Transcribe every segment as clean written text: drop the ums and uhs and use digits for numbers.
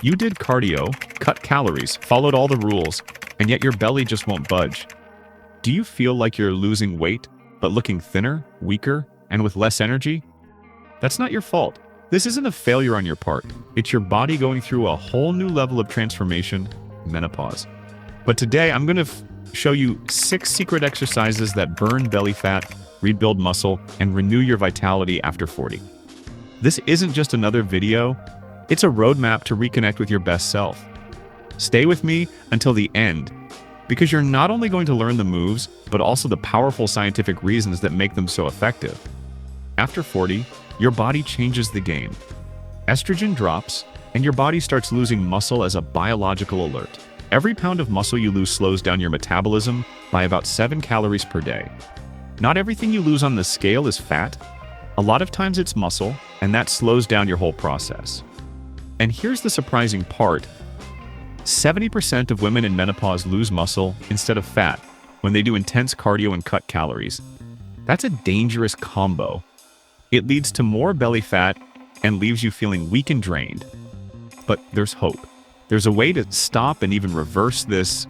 You did cardio, cut calories, followed all the rules, and yet your belly just won't budge. Do you feel like you're losing weight, but looking thinner, weaker, and with less energy? That's not your fault. This isn't a failure on your part. It's your body going through a whole new level of transformation, menopause. But today, I'm going to show you 6 secret exercises that burn belly fat, rebuild muscle, and renew your vitality after 40. This isn't just another video. It's a roadmap to reconnect with your best self. Stay with me until the end, because you're not only going to learn the moves, but also the powerful scientific reasons that make them so effective. After 40, your body changes the game. Estrogen drops, and your body starts losing muscle as a biological alert. Every pound of muscle you lose slows down your metabolism by about 7 calories per day. Not everything you lose on the scale is fat. A lot of times it's muscle, and that slows down your whole process. And here's the surprising part. 70% of women in menopause lose muscle instead of fat when they do intense cardio and cut calories. That's a dangerous combo. It leads to more belly fat and leaves you feeling weak and drained. But there's hope. There's a way to stop and even reverse this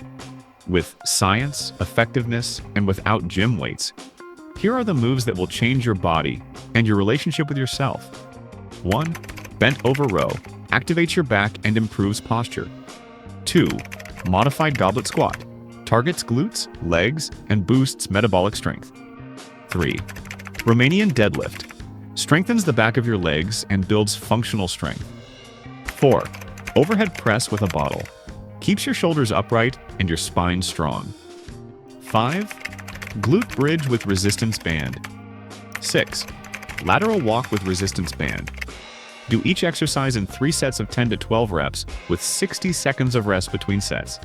with science, effectiveness, and without gym weights. Here are the moves that will change your body and your relationship with yourself. 1. Bent over row. Activates your back and improves posture. 2. Modified goblet squat. Targets glutes, legs, and boosts metabolic strength. 3. Romanian deadlift. Strengthens the back of your legs and builds functional strength. 4. Overhead press with a bottle. Keeps your shoulders upright and your spine strong. 5. Glute bridge with resistance band. 6. Lateral walk with resistance band. Do each exercise in 3 sets of 10 to 12 reps with 60 seconds of rest between sets.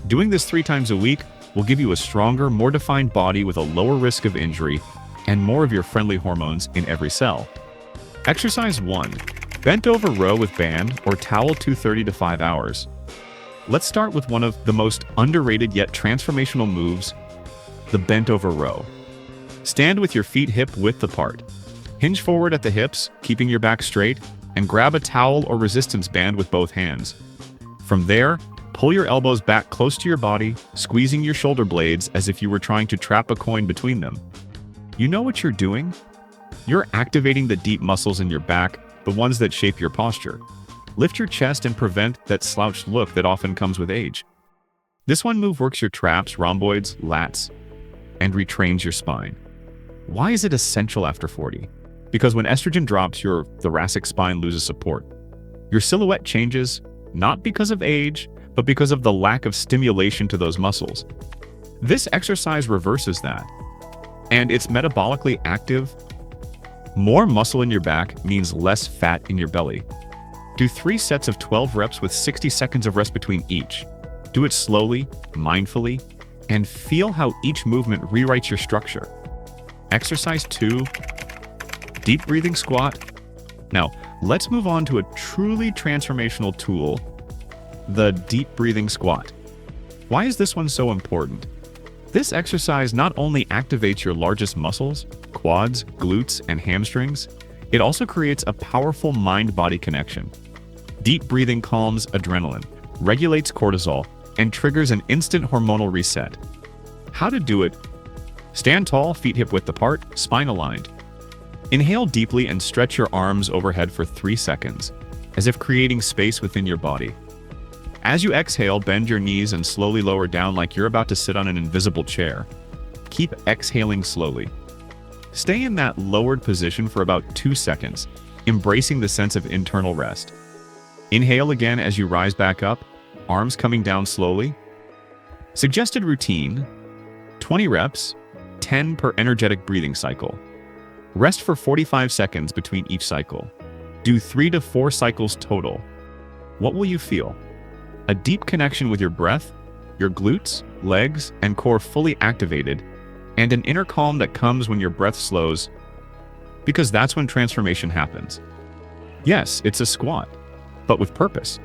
Doing this 3 times a week will give you a stronger, more defined body with a lower risk of injury and more of your friendly hormones in every cell. Exercise 1. Bent over row with band or towel 2:30 to 5 hours. Let's start with one of the most underrated yet transformational moves, the bent over row. Stand with your feet hip width apart. Hinge forward at the hips, keeping your back straight, and grab a towel or resistance band with both hands. From there, pull your elbows back close to your body, squeezing your shoulder blades as if you were trying to trap a coin between them. You know what you're doing? You're activating the deep muscles in your back, the ones that shape your posture. Lift your chest and prevent that slouched look that often comes with age. This one move works your traps, rhomboids, lats, and retrains your spine. Why is it essential after 40? Because when estrogen drops, your thoracic spine loses support. Your silhouette changes, not because of age, but because of the lack of stimulation to those muscles. This exercise reverses that. And it's metabolically active. More muscle in your back means less fat in your belly. Do 3 sets of 12 reps with 60 seconds of rest between each. Do it slowly, mindfully, and feel how each movement rewrites your structure. Exercise 2. Deep breathing squat. Now, let's move on to a truly transformational tool, the deep breathing squat. Why is this one so important? This exercise not only activates your largest muscles, quads, glutes, and hamstrings, it also creates a powerful mind-body connection. Deep breathing calms adrenaline, regulates cortisol, and triggers an instant hormonal reset. How to do it? Stand tall, feet hip width apart, spine aligned. Inhale deeply and stretch your arms overhead for 3 seconds, as if creating space within your body. As you exhale, bend your knees and slowly lower down like you're about to sit on an invisible chair. Keep exhaling slowly. Stay in that lowered position for about 2 seconds, embracing the sense of internal rest. Inhale again as you rise back up, arms coming down slowly. Suggested routine: 20 reps, 10 per energetic breathing cycle. Rest for 45 seconds between each cycle. Do 3 to 4 cycles total. What will you feel? A deep connection with your breath, your glutes, legs, and core fully activated, and an inner calm that comes when your breath slows, because that's when transformation happens. Yes, it's a squat, but with purpose.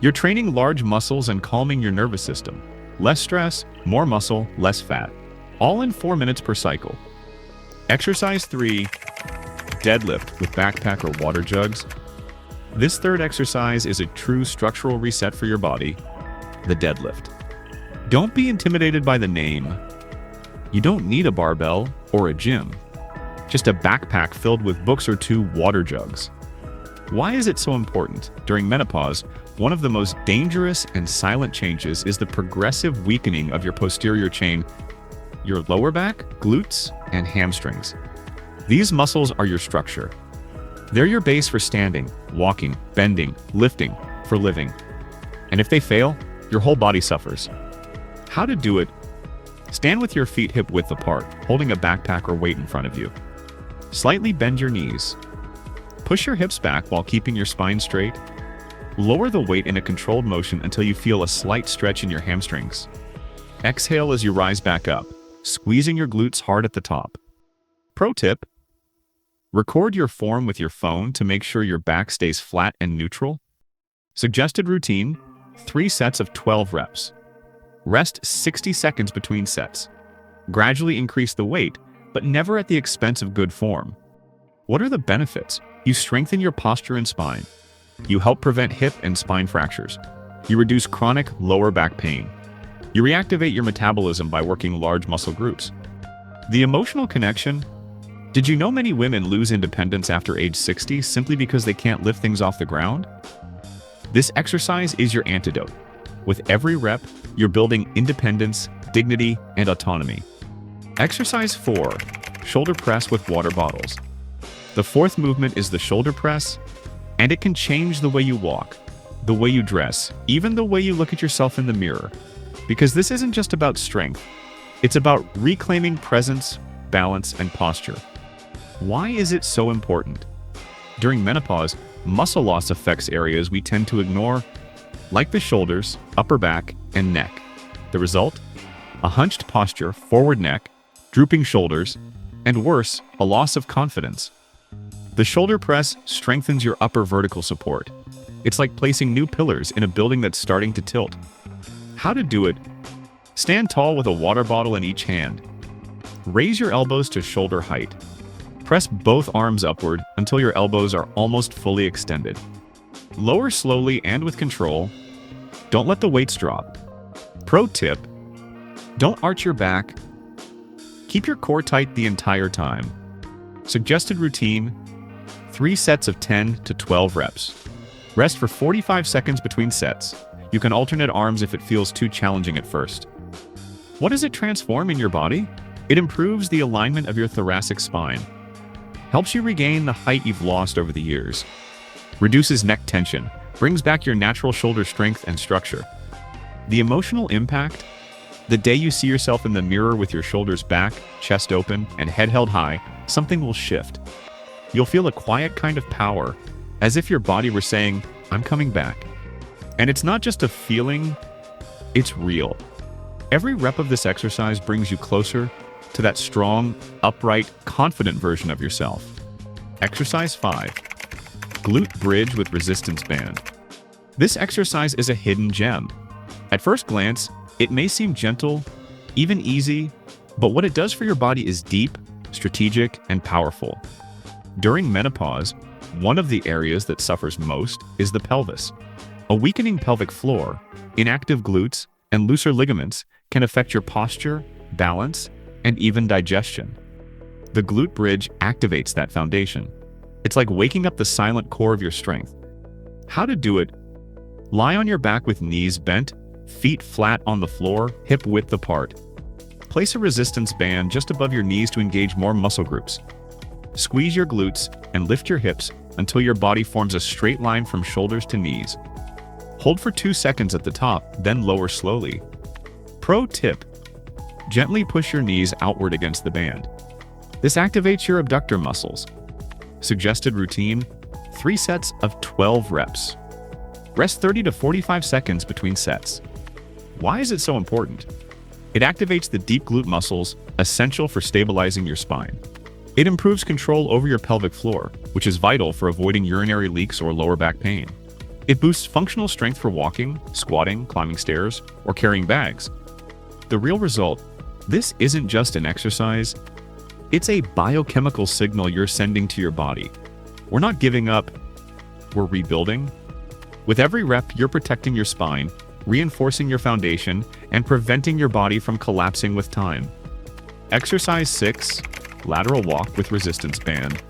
You're training large muscles and calming your nervous system. Less stress, more muscle, less fat. All in 4 minutes per cycle. Exercise 3, deadlift with backpack or water jugs. This third exercise is a true structural reset for your body, the deadlift. Don't be intimidated by the name. You don't need a barbell or a gym, just a backpack filled with books or 2 water jugs. Why is it so important? During menopause, one of the most dangerous and silent changes is the progressive weakening of your posterior chain, your lower back, glutes, and hamstrings. These muscles are your structure. They're your base for standing, walking, bending, lifting, for living. And if they fail, your whole body suffers. How to do it? Stand with your feet hip-width apart, holding a backpack or weight in front of you. Slightly bend your knees. Push your hips back while keeping your spine straight. Lower the weight in a controlled motion until you feel a slight stretch in your hamstrings. Exhale as you rise back up, squeezing your glutes hard at the top. Pro tip: record your form with your phone to make sure your back stays flat and neutral. Suggested routine: 3 sets of 12 reps. Rest 60 seconds between sets. Gradually increase the weight, but never at the expense of good form. What are the benefits? You strengthen your posture and spine. You help prevent hip and spine fractures. You reduce chronic lower back pain. You reactivate your metabolism by working large muscle groups. The emotional connection: did you know many women lose independence after age 60 simply because they can't lift things off the ground? This exercise is your antidote. With every rep, you're building independence, dignity, and autonomy. Exercise 4: shoulder press with water bottles. The 4th movement is the shoulder press, and it can change the way you walk, the way you dress, even the way you look at yourself in the mirror. Because this isn't just about strength, it's about reclaiming presence, balance, and posture. Why is it so important? During menopause, muscle loss affects areas we tend to ignore, like the shoulders, upper back, and neck. The result? A hunched posture, forward neck, drooping shoulders, and worse, a loss of confidence. The shoulder press strengthens your upper vertical support. It's like placing new pillars in a building that's starting to tilt. How to do it? Stand tall with a water bottle in each hand. Raise your elbows to shoulder height. Press both arms upward until your elbows are almost fully extended. Lower slowly and with control. Don't let the weights drop. Pro tip: don't arch your back. Keep your core tight the entire time. Suggested routine: 3 sets of 10 to 12 reps. Rest for 45 seconds between sets. You can alternate arms if it feels too challenging at first. What does it transform in your body? It improves the alignment of your thoracic spine, helps you regain the height you've lost over the years, reduces neck tension, brings back your natural shoulder strength and structure. The emotional impact? The day you see yourself in the mirror with your shoulders back, chest open, and head held high, something will shift. You'll feel a quiet kind of power, as if your body were saying, "I'm coming back." And it's not just a feeling, it's real. Every rep of this exercise brings you closer to that strong, upright, confident version of yourself. Exercise 5: glute bridge with resistance band. This exercise is a hidden gem. At first glance, it may seem gentle, even easy, but what it does for your body is deep, strategic, and powerful. During menopause, one of the areas that suffers most is the pelvis. A weakening pelvic floor, inactive glutes, and looser ligaments can affect your posture, balance, and even digestion. The glute bridge activates that foundation. It's like waking up the silent core of your strength. How to do it? Lie on your back with knees bent, feet flat on the floor, hip width apart. Place a resistance band just above your knees to engage more muscle groups. Squeeze your glutes and lift your hips until your body forms a straight line from shoulders to knees. Hold for 2 seconds at the top, then lower slowly. Pro tip: gently push your knees outward against the band. This activates your abductor muscles. Suggested routine: 3 sets of 12 reps. Rest 30 to 45 seconds between sets. Why is it so important? It activates the deep glute muscles, essential for stabilizing your spine. It improves control over your pelvic floor, which is vital for avoiding urinary leaks or lower back pain. It boosts functional strength for walking, squatting, climbing stairs, or carrying bags. The real result: this isn't just an exercise, it's a biochemical signal you're sending to your body. We're not giving up, we're rebuilding. With every rep, you're protecting your spine, reinforcing your foundation, and preventing your body from collapsing with time. Exercise 6, lateral walk with resistance band.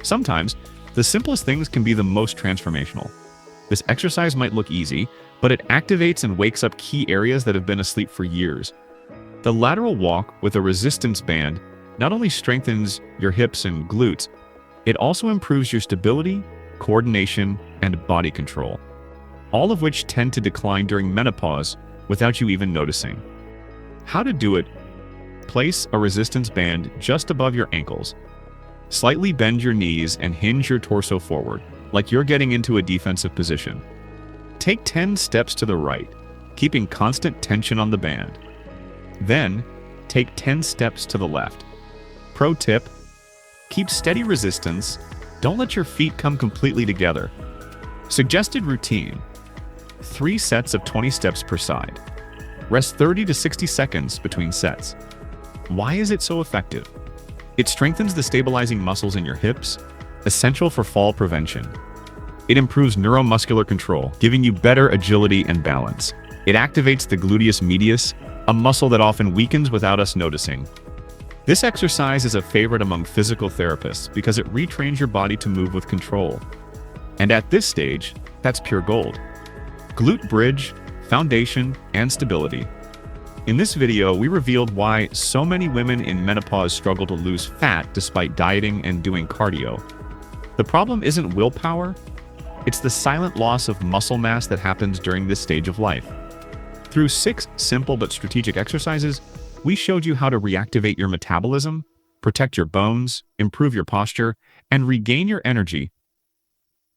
Sometimes, the simplest things can be the most transformational. This exercise might look easy, but it activates and wakes up key areas that have been asleep for years. The lateral walk with a resistance band not only strengthens your hips and glutes, it also improves your stability, coordination, and body control, all of which tend to decline during menopause without you even noticing. How to do it: place a resistance band just above your ankles. Slightly bend your knees and hinge your torso forward, like you're getting into a defensive position. Take 10 steps to the right, keeping constant tension on the band. Then, take 10 steps to the left. Pro tip: keep steady resistance. Don't let your feet come completely together. Suggested routine: 3 sets of 20 steps per side. Rest 30 to 60 seconds between sets. Why is it so effective? It strengthens the stabilizing muscles in your hips, essential for fall prevention. It improves neuromuscular control, giving you better agility and balance. It activates the gluteus medius, a muscle that often weakens without us noticing. This exercise is a favorite among physical therapists because it retrains your body to move with control. And at this stage, that's pure gold. Glute bridge, foundation, and stability. In this video, we revealed why so many women in menopause struggle to lose fat despite dieting and doing cardio. The problem isn't willpower, it's the silent loss of muscle mass that happens during this stage of life. Through 6 simple but strategic exercises, we showed you how to reactivate your metabolism, protect your bones, improve your posture, and regain your energy,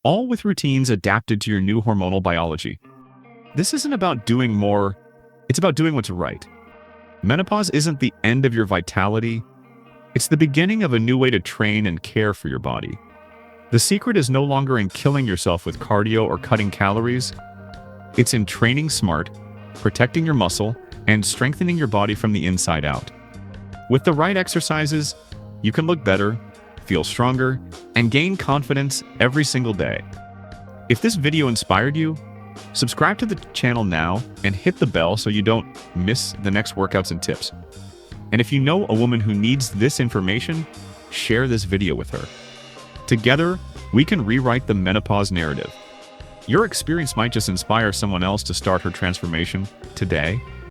all with routines adapted to your new hormonal biology. This isn't about doing more, it's about doing what's right. Menopause isn't the end of your vitality, it's the beginning of a new way to train and care for your body. The secret is no longer in killing yourself with cardio or cutting calories, it's in training smart, protecting your muscle, and strengthening your body from the inside out. With the right exercises, you can look better, feel stronger, and gain confidence every single day. If this video inspired you, subscribe to the channel now and hit the bell so you don't miss the next workouts and tips. And if you know a woman who needs this information, share this video with her. Together, we can rewrite the menopause narrative. Your experience might just inspire someone else to start her transformation today.